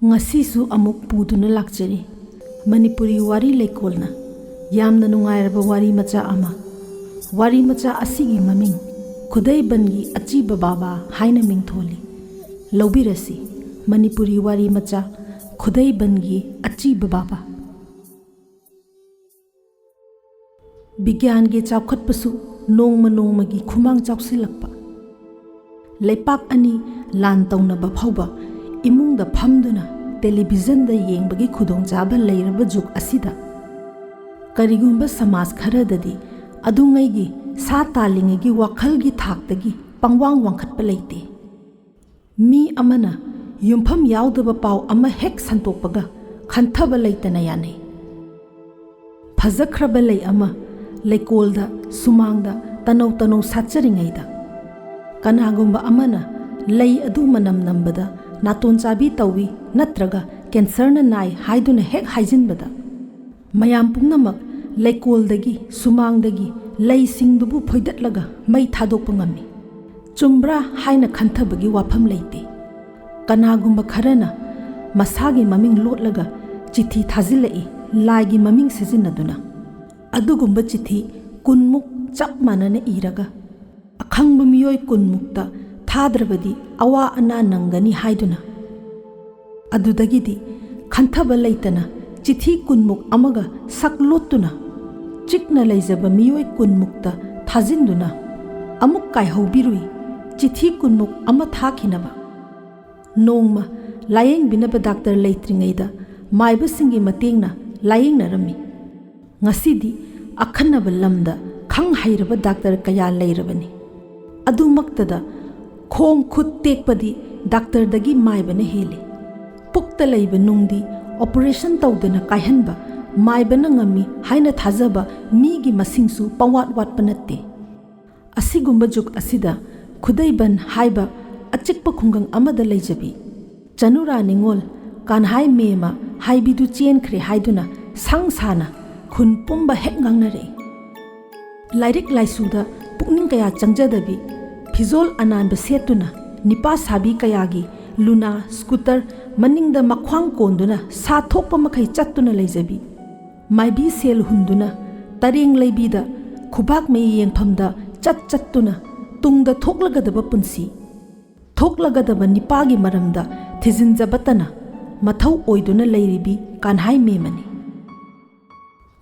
ngasisu amuk puduna lakjari Manipuri wari leikolna yamna nungairaba wari macha ama wari macha asigi maming khudai bangi achiba baba haina mingtholi lobirasi Manipuri wari macha khudai bangi achiba baba Bigyan ge chawkhatpasu nongma nongmagi khumang chawsilakpa leipak ani lan tawnaba phawba imungda phamduna television da yengbagi khudong chaba leiraba juk asida karigumba samaj kharadadi adungai gi sa talingi gi wakhal gi thaktagi pangwang wangkhatpa leite mi amana yumpham yaudaba paw ama hek santokpaga khanthaba leitana yane phajakraba lei ama leikolda sumangda tanau tanau satcharingaida kanagumba amana lei adu manam nambada naton chabi tawi natraga cancer na nai haiduna hek haijinbada mayam pungnamak leikoldagi sumangdagi lei singdubu phoidatlaga mai thadokpa ngami chumbra haina khanthabagi wafam leite kanagumba kharana masagi maming lotlaga chithi thazilai laigi maming sijinaduna adugumba chithi kunmuk chap manana iraga akhangba miyoi kunmukta थाद्रबदी अवा अना नंगनी हाइदुना अदुदगिदी खंथबा लेतना चिथि कुनमुक अमगा सकलोतुना चिकना लेजबा मियोय कुनमुक्ता थाजिंदुना अमुक कायहौबिरुई चिथि कुनमुक अमा थाखिनबा Nongma लायेंग बिनबा doctor लेत्रिंगैदा माइबसिंगी मतेंगना लायेंगनरमी ngasiदी अखनबा lambda खंग हाइरबा doctor कया लेरबनी अदुमक्तदा खोंग खुद तेकपदी doctor दगी माइबने हेले पुक्ता लेबा नुंगदी operation तौदना कायहनबा माइबना ngami हाइना थाजबा मीगी मसिंगसु पवाट वाटपा नत्ते असिगुंबा जुग असिदा खुदैबन हाइबा अचिकपा खुंगंग अमदा लेजबी चनुरा निंगोल कानहाई मेमा हाइबिदु चेनख्रे हाइदुना संसाना खुन पुंबा हेक ngangnare लाइरिक लाइसुदा पुकनिंग कया चंगजदबी फिजोल अनानब सेतुना निपा साबी कयागी लुना स्कूटर मनिंगदा मख्वांग कोंदुना सा थोकपा मखै चत्तुना लेजबी माइबी सेल हुंदुना तरेंग लेबीदा खुबाक मे येंगफमदा चत्तुना तुंगदा थोकलगदबा पुंसी थोकलगदबा निपागी मरमदा थिजिनजबतना मथौ ओइदुना लेरिबी कानहाई मेमनी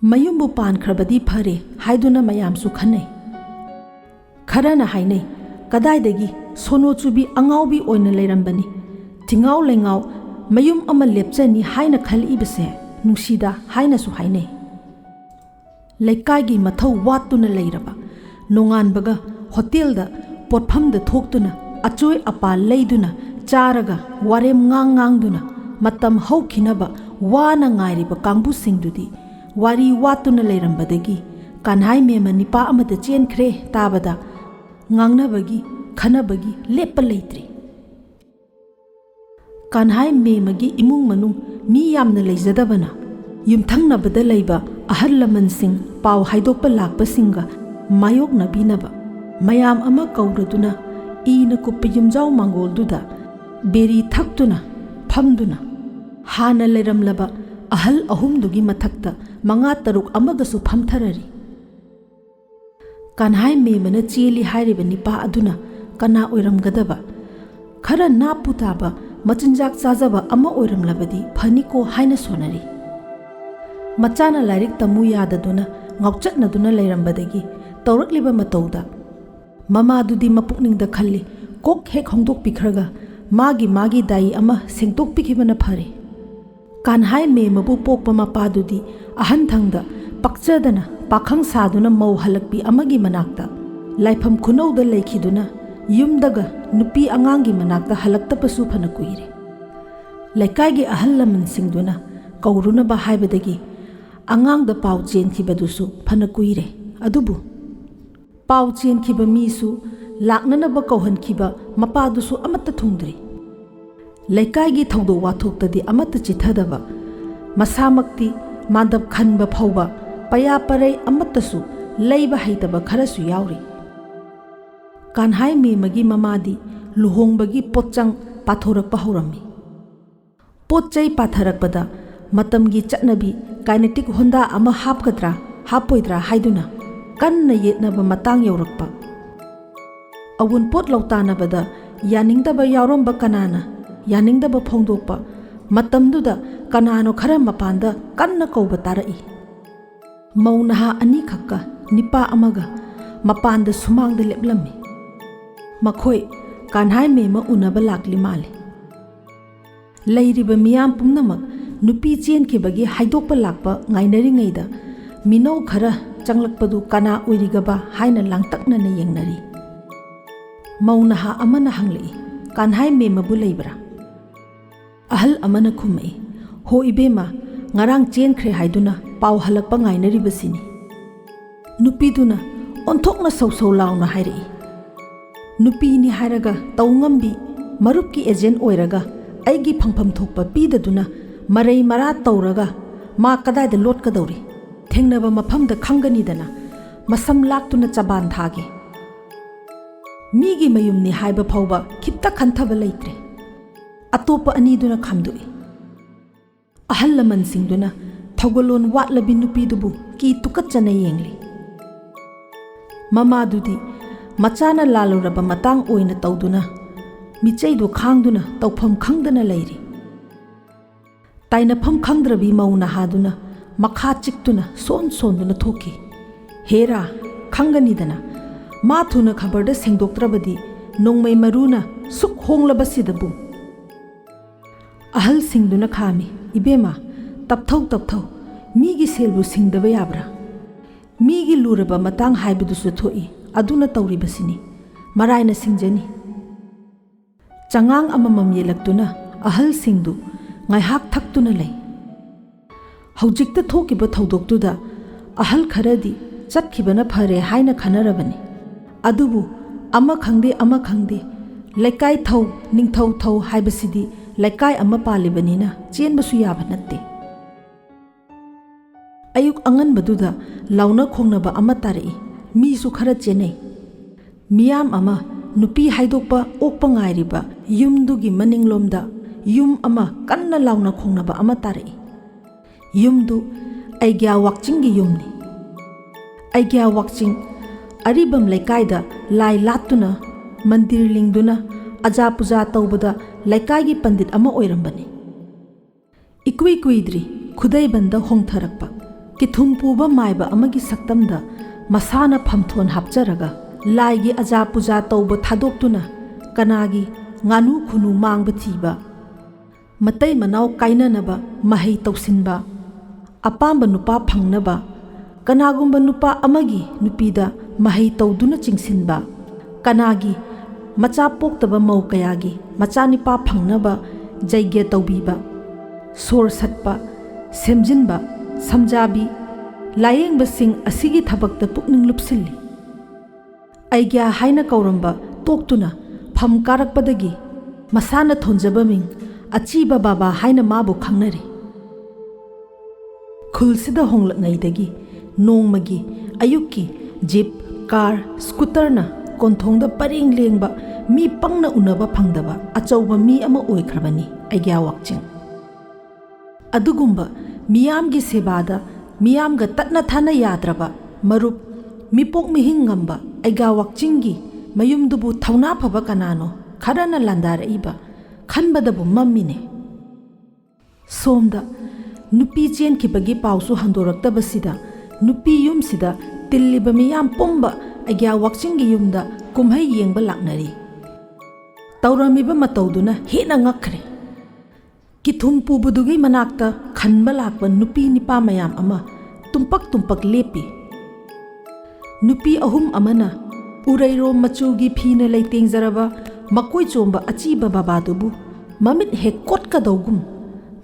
मयुमबु पानख्रबदी फरे हाइदुना मयामसु खनै खरना हाइनै कदाइदगी सोनो चुबी अंगाउबी ओइना लेरंबनी थिंगाउ लेंगाउ मयुम अमा लेपचनी हाइना खलइबसे नुसीदा हाइनासु हाइनै लेकाइगी मथौ वातुना लेरबा नोंगानबगा होटेलदा पोटफमदा थोक्तुना अचोय अपा लेदुना चारगा वारेम ngang मतम हौखिनबा वाना ngairiba कांगबु सिंगदुदी वारी वातुना लेरंबदगी कान्हाई मेमा Nipah अमदा चेनख्रे ताबदा ngangnabagi khanabagi lepa leitre kanhai memagi imung manung mi yamna leijadabana yumthangnabada leiba ahal laman sing paw haidokpa lakpa singa mayok nabinaba mayam ama kauraduna ina kuppa yumjaw mangolduda beri thaktuna phamduna hana leramlaba ahal ahumdugi mathakta manga taruk amagasu phamtharari Kanhai मेमना चेली हाइरिबा Nipah अदुना कना ओइरमगदबा खरा नापुताबा मचिनजाक चाजबा अमा ओइरमलबदी फनिको हाइना सोनरी मचाना lyric तमु याददुना ngauchatnaduna leirambadagi tawrakliba matauda mamaduदी मपुकनिंगदा खल्ली Coke हेक होंदोक पिखरगा मागी दाई अमा सेंगतोक पिखिबना फरे कान्हाई मेमबु पोकपा मपादुदी अहन थंगदा पक्चदना पाखंग सादुना मौ हलकपी अमगी मनाक्ता लाइफम खुनौदा लेखिदुना युमदगा नुपी अंगांगी मनाक्ता हलक्तपसु फना कुइरे लेकाइगी अहल लमन सिंगदुना कौरुनबा हाइबदगी अंगांगदा पाव चेनखिबदुसु फना कुइरे अदुबु पाव चेनखिबा मीसु लाकननबा कौहनखिबा मपादुसु अमत्ता थुंगद्री लेकाइगी थौदो वाथोक्तदी अमत्ता चिथदबा मसामक्ति मादब खनबा फौबा पया परै अमत्तसु leiba haitaba kharasu yauri kanhai me magi mamadi luhongbagi pochang pathorak pahorami पोत चै पाथरकपदा मतमगी चटनबी काइनेटिक होंडा अमा हापगद्रा हापोइद्रा हाइदुना कन्ना येतनबा मतंग यौरकपा अवुन पोत लौतानबदा यानिंगदबा यारोंबा कनाना यानिंगदबा फोंदोकपा मतमदुदा कनानो खरा मपानदा कन्ना कौबा तारई मौनहा अनि खक्का निपा अमगा मपानदा सुमांगदा लेपलम्मी मखोय कान्हाय मेमा उनबा लाकली माले लैरिबा मियाम पुमनमक नुपी चेनखिबगी हाइदोकपा लाकपा ngainariङैदा मिनौ खरा चंगलकपदु कना ओइरिगबा हाइना लांतकनना येंगनरी मौनहा अमना हंगलई कान्हाय मेमबु लेबरा अहल अमना खुमै हो इबेमा ngarang चेनख्रे हाइदुना पाव हलकपा ngainaribasini नुपीदुना ओंथोकना सौसौ लाउना हाइरई नुपीनी हाइरगा तौंगंबी मरुपकी एजेंट ओइरगा अैगी फंगफम थोकपा पीददुना मरै मरा तौरगा मा कदाइदा लोटकदौरी थेंगनबा मफमदा खंगनीदना मसम लाक्तुना चबान थागे मीगी मयुमनी हाइबा फाउबा खित्ता खंथबा लैत्रे अतोपा अनीदुना खामदुई अहल लमनसिंगदुना थौगलोन वाटलबी नुपीदुबु की तुकच्चना येंगली ममादुदी मचाना लालुरबा मतंग ओइना तौदुना मिचैदु खांगदुना तौफम खंगदना लैरी ताइनफम खंगद्रबी मौना हादुना मखा चिक्तुना सोन सोनदुना थोकी हेरा खंगनीदना मा थुना खबरदा सेंदोक्त्रबदी नोंमै मरुना सुख होंगलबसिदबु अहल सिंगदुना खामी इबेमा तपथौ मीगी सेलबु सिंगदबा याब्रा मीगी लुरबा मतंग हाइबदुसु थोई अदुना तौरिबसिनी मरायना सिंजनी चंगांग अममम येलक्तुना अहल सिंगदु ngaihak thaktuna lei hojikta thokiba thodoktuda ahal kharadi chatkibana phare haina khanarabani adubu ama khangde laikai thau ningthau thau haibasidi laikai ama palibanina chenbasu yaba natte ayuk angan baduda launa khongnaba ama tarai mi su khara chenai miyam ama nupi haidokpa okpa ngairiba yumdugi maninglomda yum ama kanna launa khongnaba ama tarai yumdu aigya wakchinggi yumni aigya wakching aribam laikaida lai latuna mandir lingduna aja puja tawbada laikaigi pandit ama oirambani ikui kuidri khudai banda hongtharakpa ki thumpuba maiba amagi saktamda masana phamthon hapcharaga laigi aja puja tawba thadoktuna kanagi nganu khunu mangba thiba matai manau kainanaba mahai tausinba apamba nupa phangnaba kanagumba nupa amagi nupida mahai tawduna chingsinba kanagi macha poktaba mau kayagi macha nipa phangnaba jaigya tawbiba sor satpa semjinba samjabi layengba sing asigi thabakta pukning lupsilli aigya haina kauramba toktuna pham karakpadagi masana thonjaba ming achiba baba haina mabu khangnari khulsida honglaknaidagi nongmagi ayukki jeep car scooter na konthongda paring lengba mi pangna unaba phangdaba achauba mi ama oikhrabani aigya wakching adugumba miyamgi sebada miyamga tatna thana yadraba marup mipok mihing ngamba aigya wakchinggi mayumdubu thauna phaba kanano kharana landara iba खनबदबु मम्मीने सोमदा नुपी chain खिबगी पाउसु हंदोरक्तबसिदा नुपी युमसिदा तिल्लिबा मियाम पुंबा अग्या वाक्चिंगी युमदा कुमहै येंबा लाक्नरी तौरमिबा मतौदुना हेना ngakkhre किथुम पुबुदुगी मनाक्ता खनबा लाकबा नुपी Nipah मयाम अमा तुमपक लेपी नुपी अहुम अमना उरैरो मचुगी फीना लैतेंजरबा मकोई चोंबा अचीबा बाबादुबु ममित हे कोटकदौगुम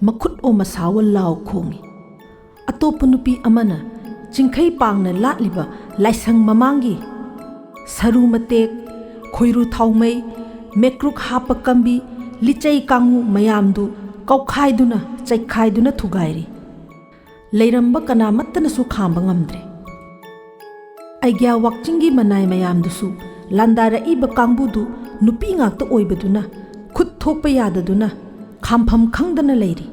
मखुट ओ मसावल लाव खोंगी अतोप नुपी अमना चिंखै पांगना लाटलिबा लाइसंग ममांगी सरू मतेक खोइरु थाउमै मेक्रुक हाप कंबी लिचै कांगु मयामदु कौखाइदुना चैखाइदुना थुगाइरी लैरंबा कनामत्तनसु खांबा ngamdre aigya wakchingi manai mayamdusu landara iba kangbudu nupi ngakta oibaduna khut thokpa yadaduna खामफम खंगदना लेरी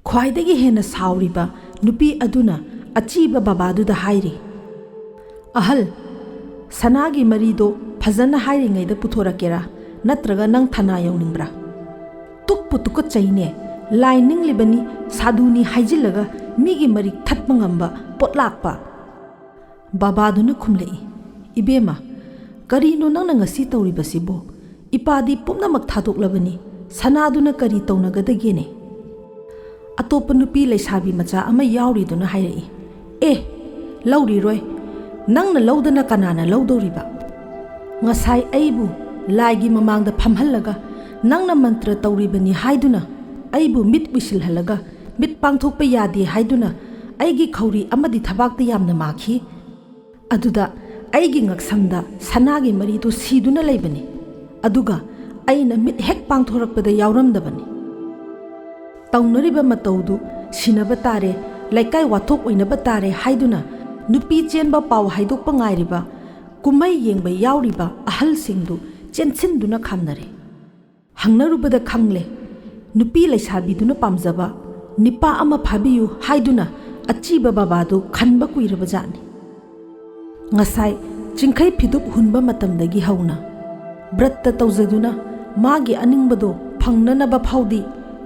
ख्वाइदगी हेना साउरिबा नुपी अदुना अचीबा बाबादुदा हाइरी अहल सनागी मरीदो फजन हाइरिङैदा पुथोरकेरा नत्रगा नंग थाना यौनिंब्रा तुकपु तुकच्चैने लाइ निंग्लिबनी साधुनी हाइजिल्लगा मीगी मरी थत्पा ngamba पोटलाकपा बाबादुना खुमलेई इबेमा करीनो नंगना ngasi तौरिबसिबो इपादी पुमनमक थादोक्लबनी सनादुना करी तौनगदगेने अतोप नुपी लेसाबी मचा अमा याउरीदुना हाइरई ए लौरीरोय नंगना लौदना कनाना लौदोरिबा ngasai aibu laigi mamangda phamhallaga nangna mantra tawribani haiduna aibu mit wisilhalaga mit pangthokpa yadi haiduna aigi khauri amadi thabakta yamna makhi aduda aigi ngaksamda sanagi maridu siduna leibani aduga aina mit hek pangthorakpada yawramdabani tawnariba matawdu sinaba tare laikai wathok oinaba tare haiduna nupi chenba paw haidokpa ngairiba कुमाई येंगबा याउरिबा अहल सिंगदु चेनसिनदुना खामनरे हंगनरुबदा खंगले नुपी लेसाबीदुना पामजबा Nipah अमा फाबियु हाइदुना अचीबा बाबादु खनबा कुइरबा जानी ngasai चिंखै फिदुप हुनबा मतमदगी हौना ब्रत तौजदुना मागी अनिंगबदो फंगननबा फाउदी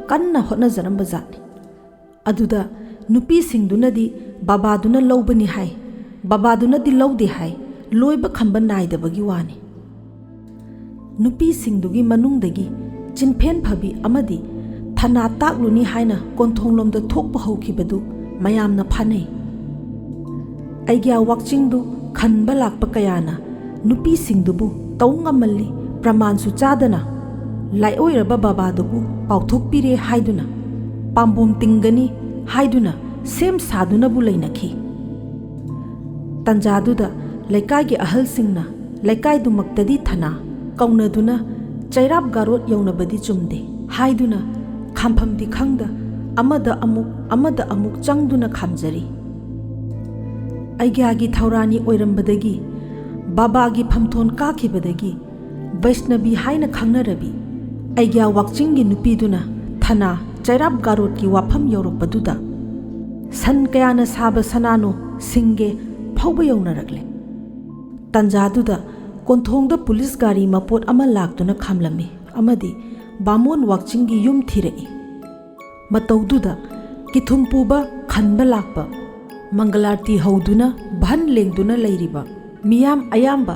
कन्ना होटनजरंबा जानी अदुदा नुपी सिंगदुनादी बाबादुना लौबनी हाय बाबादुनादी लौदे हाय लोइबा खंबा नाइदबगी वानी नुपी सिंगदुगी मनुंगदगी चिनफेन फबी अमदी थना ताकलुनी हाइना कोंथोंलोमदा थोकपा हौखिबदु मयामना फानै आइग्या वाकचिंगदु खनबा लाकपा कयाना नुपी सिंगदुबु तौंगमल्ली प्रमाणसु चादना लाइओइरबा बाबादुबु पाउथोकपिरे हाइदुना पाम्बोम तिंगनी हाइदुना सेम सादुनाबु लैनखि तंजादुदा लेकाई अहल सिंगना लेकाई दुमक्तदी थना कौनदुना चैराब गारोत यौनबदी चुमदे हाइदुना खामफमदी खंगदा अमदा अमुक चंगदुना खामजरी आइग्यागी थौरानी ओइरंबदगी बाबागी फमथोन काखिबदगी वैष्णवी हाइना खंगनरबी आइग्या वाकचिंगी नुपीदुना थना चैराब गारोत की वाफम यौरपदुदा सन कयाना साब सनानो सिंगे फौबा यौनरगले तंजादुदा कोंथोंगदा पुलिस गाड़ी मपोट अमा लाक्तुना खामलमी अमदी बामोन वाकचिंगी युम थिरई मतौदुदा किथुमपुबा खनबा लाकपा मंगलारती हौदुना भन लेंगदुना लैरिबा मियाम अयाम्बा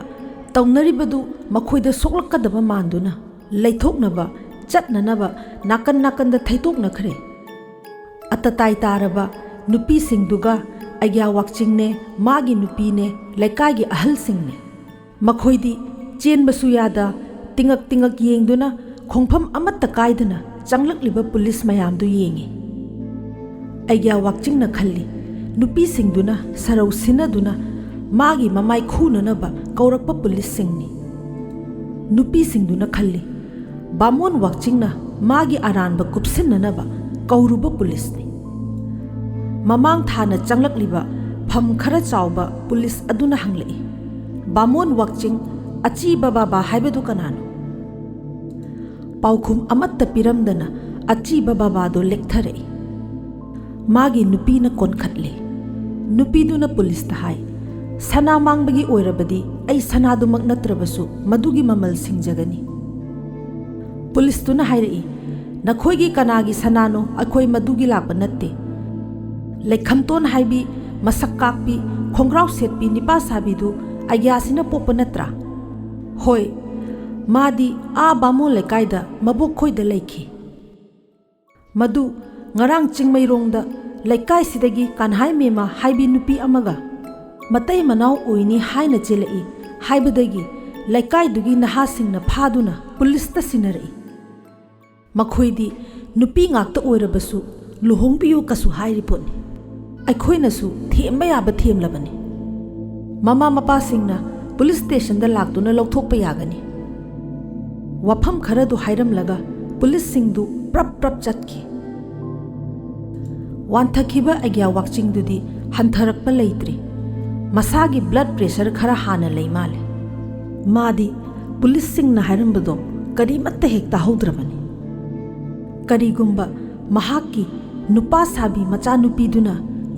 तौनरिबदु मखोइदा सोक्लकदबा मानदुना लैथोकनबा चटननबा नाकन नाकनदा थैतोकनखरे अतताई तारबा नुपी सिंगदुगा आइग्या वाकचिंगने मागी नुपीने लेकागी अहल सिंगने मखोइदी चेनबसु यादा तिंगक तिंगक येंगदुना खोंफम अमत्ता कायदना चंगलकलिबा पुलिस मयामदु येंगे आइग्या वाकचिंगना खल्ली नुपी सिंगदुना सरौ सिनदुना मागी ममाई खूननबा कौरकपा पुलिस सिंगनी नुपी सिंगदुना खल्ली बामोन वाकचिंगना मागी अरानबा कुपसिननबा कौरुबा पुलिसनी ममांग थाना चंगलकलिबा फम खरा चावबा पुलिस अदुना हंगलई बामोन वाकचिंग अचीबा बाबा हाइबदु कनानो पाउखुम अमत्ता पिरमदना अचीबा बाबादो लेक्थरई मागी नुपीना कोनखटले नुपीदुना पुलिस हाय सना मांगबगी ओइरबदी आई सनादुमक नत्रबसु मदुगी ममल सिंगजगनी पुलिस तुना हाइरई नखोइगी कनागी सनानो अखोइ मदुगी लाकबा नत्ते लेखमतोन हाइबी मसक काकपी खोंग्राव सेटपी निपा साबीदु आइग्यासिना पोपा नत्रा होय मादी आ बामो लेकाइदा मबोक खोइदा Lekhi मदु ngarang chingmairongda laikai sidagi kanhai mema haibi nupi amaga matai manau oini haina chelai haibadagi laikai dugi naha singna phaduna police ta sinarei makhoidi nupi ngakta oirabasu luhongpiyu kasu hairi poni aikhoina su themba yaba themlabani mama mapa singna police station da laktuna lokthokpa yagani wafam khara du hairam laga police singdu prap prap chatki वांथखिबा आइग्या वाकचिंगदुदी हंथरकपा लैत्रि मसागी blood pressure खरा हाना लै माले मादी police सिंगना हाइरंबदो करीमत्ता हेक ताहौद्रबनी ꯀꯔꯤꯒꯨꯝꯕ ꯃꯍꯥꯛꯀꯤ ꯅꯨꯄꯥ ꯁꯥꯕꯤ ꯃꯆꯥꯅꯨꯄꯤꯗꯨꯅ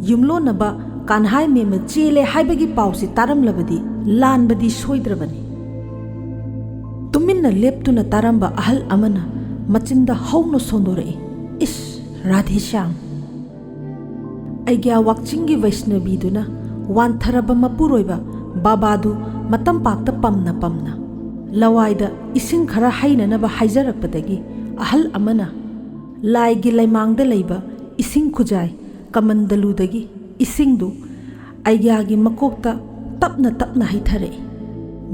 ꯌꯨꯝꯂꯣꯟꯅꯕ ꯀꯥꯟꯍꯥꯏ ꯃꯦꯝꯅ ꯆꯦꯜꯂꯦ ꯍꯥꯏꯕꯒꯤ ꯄꯥꯎꯁꯤ ꯇꯥꯔꯝꯂꯕꯗꯤ ꯂꯥꯟꯕꯗꯤ ꯁꯣꯏꯗ꯭ꯔꯕꯅꯤ꯫ ꯇꯨꯃꯤꯟꯅ ꯂꯦꯞꯇꯨꯅ ꯇꯥꯔꯝꯕ ꯑꯍꯜ ꯑꯃꯅ ꯃꯆꯤꯟꯗ ꯍꯧꯅ ꯁꯣꯟꯗꯣꯔꯛꯏ, "ꯏꯁ ꯔꯥꯙꯦꯁ꯭ꯌꯥꯝ, ꯑꯩꯒ꯭ꯌꯥ ꯋꯥꯛꯆꯤꯡꯒꯤ ꯋꯩꯁꯅꯕꯤꯗꯨꯅ ꯋꯥꯟꯊꯔꯕ ꯃꯄꯨꯔꯣꯏꯕ ꯕꯥꯕꯥꯗꯨ ꯃꯇꯝꯄꯥꯛꯇ ꯄꯝꯅ ꯄꯝꯅ ꯂꯋꯥꯏꯗ ꯏꯁꯤꯡ ꯈꯔ ꯍꯩꯅꯅꯕ ꯍꯥꯏꯖꯔꯛꯄꯗꯒꯤ ꯑꯍꯜ ꯑꯃꯅ ꯂꯥꯏꯒꯤ ꯂꯩꯃꯥꯡꯗ ꯂꯩꯕ ꯏꯁꯤꯡ ꯈꯨꯖꯥꯏ ꯀꯃꯟꯗꯂꯨꯗꯒꯤ ꯏꯁꯤꯡꯗꯨ ꯑꯩꯒ꯭ꯌꯥꯒꯤ ꯃꯀꯣꯛꯇ ꯇꯞꯅ ꯇꯞꯅ ꯍꯩꯊꯔꯛꯏ꯫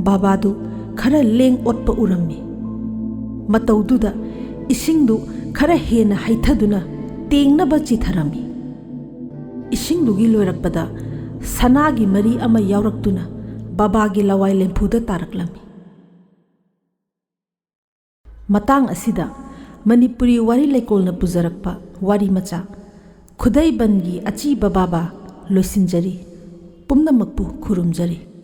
ꯕꯥꯕꯥꯗꯨ ꯈꯔ ꯂꯦꯡ ꯑꯣꯠꯄ ꯎꯔꯝꯃꯤ꯫ ꯃꯇꯧꯗꯨꯗ ꯏꯁꯤꯡꯗꯨ ꯈꯔ ꯍꯦꯟꯅ ꯍꯩꯊꯗꯨꯅ ꯇꯦꯡꯅꯕ ꯆꯤꯊꯔꯝꯃꯤ꯫ ꯏꯁꯤꯡꯗꯨꯒꯤ ꯂꯣꯏꯔꯛꯄꯗ ꯁꯅꯥꯒꯤ ꯃꯔꯤ ꯑꯃ ꯌꯥꯎꯔꯛꯇꯨꯅ ꯕꯥꯕꯥꯒꯤ ꯂꯋꯥꯏ ꯂꯦꯝꯐꯨꯗ ꯇꯥꯔꯛꯂꯝꯃꯤ꯫ ꯃꯇꯥꯡ ꯑꯁꯤꯗ ꯃꯅꯤꯄꯨꯔꯤ ꯋꯥꯔꯤ ꯂꯩꯀꯣꯜꯅ ꯄꯨꯖꯔꯛꯄ ꯋꯥꯔꯤ ꯃꯆꯥ ꯈꯨꯗꯩꯕꯟꯒꯤ ꯑꯆꯤꯕ ꯕꯥꯕꯥ ꯂꯣꯏꯁꯤꯟꯖꯔꯤ꯫ ꯄꯨꯝꯅꯃꯛꯄꯨ ꯈꯨꯔꯨꯝꯖꯔꯤ꯫